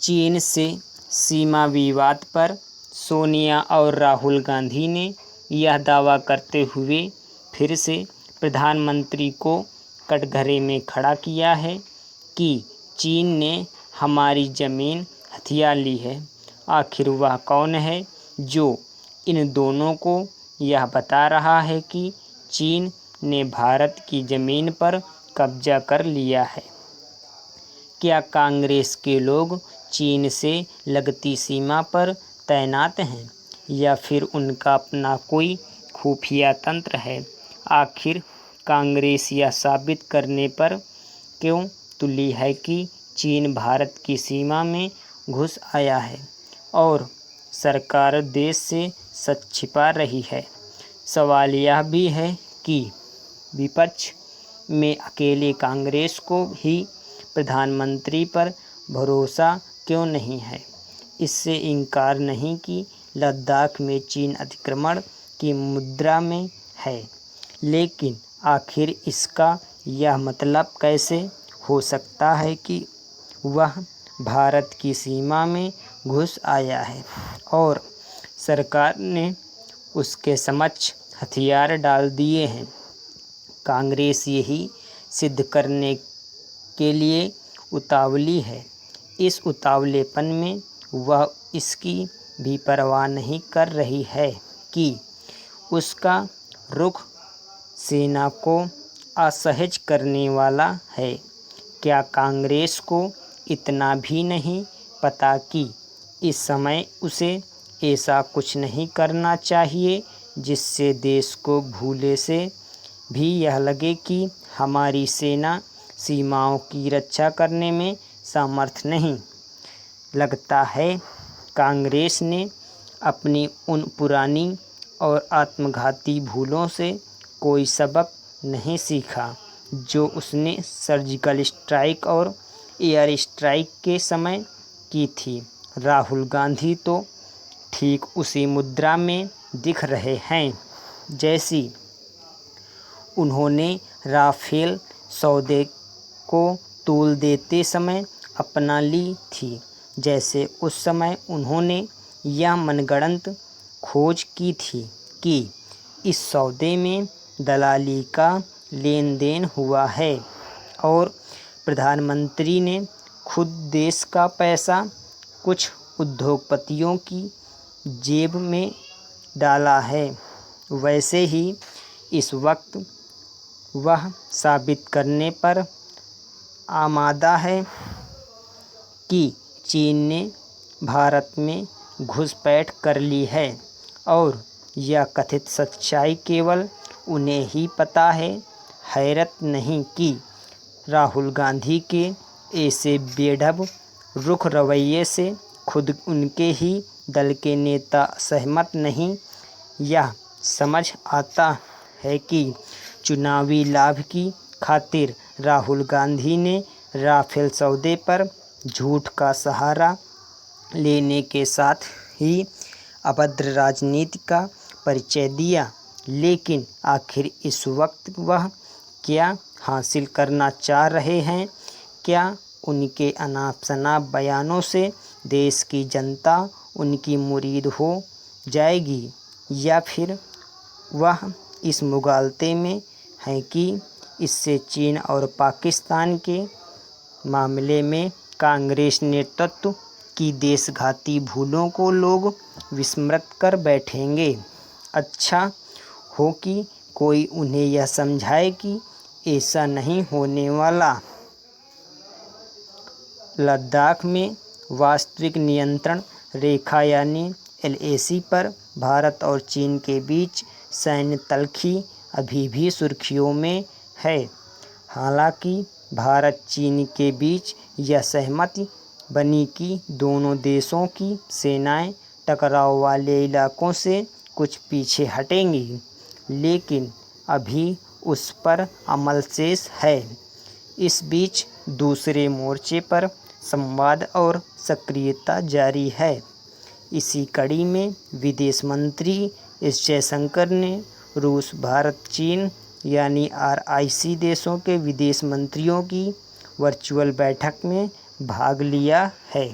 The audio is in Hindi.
चीन से सीमा विवाद पर सोनिया और राहुल गांधी ने यह दावा करते हुए फिर से प्रधानमंत्री को कटघरे में खड़ा किया है कि चीन ने हमारी ज़मीन हथिया ली है। आखिर वह कौन है जो इन दोनों को यह बता रहा है कि चीन ने भारत की ज़मीन पर कब्जा कर लिया है? क्या कांग्रेस के लोग चीन से लगती सीमा पर तैनात हैं या फिर उनका अपना कोई खुफिया तंत्र है? आखिर कांग्रेस यह साबित करने पर क्यों तुली है कि चीन भारत की सीमा में घुस आया है और सरकार देश से सच छिपा रही है? सवाल यह भी है कि विपक्ष में अकेले कांग्रेस को ही प्रधानमंत्री पर भरोसा क्यों नहीं है। इससे इनकार नहीं कि लद्दाख में चीन अतिक्रमण की मुद्रा में है, लेकिन आखिर इसका यह मतलब कैसे हो सकता है कि वह भारत की सीमा में घुस आया है और सरकार ने उसके समक्ष हथियार डाल दिए हैं? कांग्रेस यही सिद्ध करने के लिए उतावली है। इस उतावलेपन में वह इसकी भी परवाह नहीं कर रही है कि उसका रुख सेना को असहज करने वाला है। क्या कांग्रेस को इतना भी नहीं पता कि इस समय उसे ऐसा कुछ नहीं करना चाहिए जिससे देश को भूले से भी यह लगे कि हमारी सेना सीमाओं की रक्षा करने में समर्थ नहीं? लगता है कांग्रेस ने अपनी उन पुरानी और आत्मघाती भूलों से कोई सबक नहीं सीखा जो उसने सर्जिकल स्ट्राइक और एयर स्ट्राइक के समय की थी। राहुल गांधी तो ठीक उसी मुद्रा में दिख रहे हैं जैसी उन्होंने राफेल सौदे को तूल देते समय अपना ली थी। जैसे उस समय उन्होंने यह मनगढ़ंत खोज की थी कि इस सौदे में दलाली का लेन देन हुआ है और प्रधानमंत्री ने खुद देश का पैसा कुछ उद्योगपतियों की जेब में डाला है। वैसे ही इस वक्त वह साबित करने पर आमादा है कि चीन ने भारत में घुसपैठ कर ली है और यह कथित सच्चाई केवल उन्हें ही पता है। हैरत नहीं कि राहुल गांधी के ऐसे बेढब रुख रवैये से खुद उनके ही दल के नेता सहमत नहीं। यह समझ आता है कि चुनावी लाभ की खातिर राहुल गांधी ने राफेल सौदे पर झूठ का सहारा लेने के साथ ही अभद्र राजनीति का परिचय दिया। लेकिन आखिर इस वक्त वह क्या हासिल करना चाह रहे हैं? क्या उनके अनाप शनाप बयानों से देश की जनता उनकी मुरीद हो जाएगी या फिर वह इस मुगालते में है कि इससे चीन और पाकिस्तान के मामले में कांग्रेस नेतृत्व की देशघाती भूलों को लोग विस्मृत कर बैठेंगे? अच्छा हो कि कोई उन्हें यह समझाए कि ऐसा नहीं होने वाला। लद्दाख में वास्तविक नियंत्रण रेखा यानी LAC पर भारत और चीन के बीच सैन्य तल्खी अभी भी सुर्खियों में है। हालांकि भारत चीन के बीच यह सहमति बनी कि दोनों देशों की सेनाएं टकराव वाले इलाकों से कुछ पीछे हटेंगी, लेकिन अभी उस पर अमल शेष है। इस बीच दूसरे मोर्चे पर संवाद और सक्रियता जारी है। इसी कड़ी में विदेश मंत्री एस जयशंकर ने रूस, भारत, चीन यानी RIC देशों के विदेश मंत्रियों की वर्चुअल बैठक में भाग लिया है।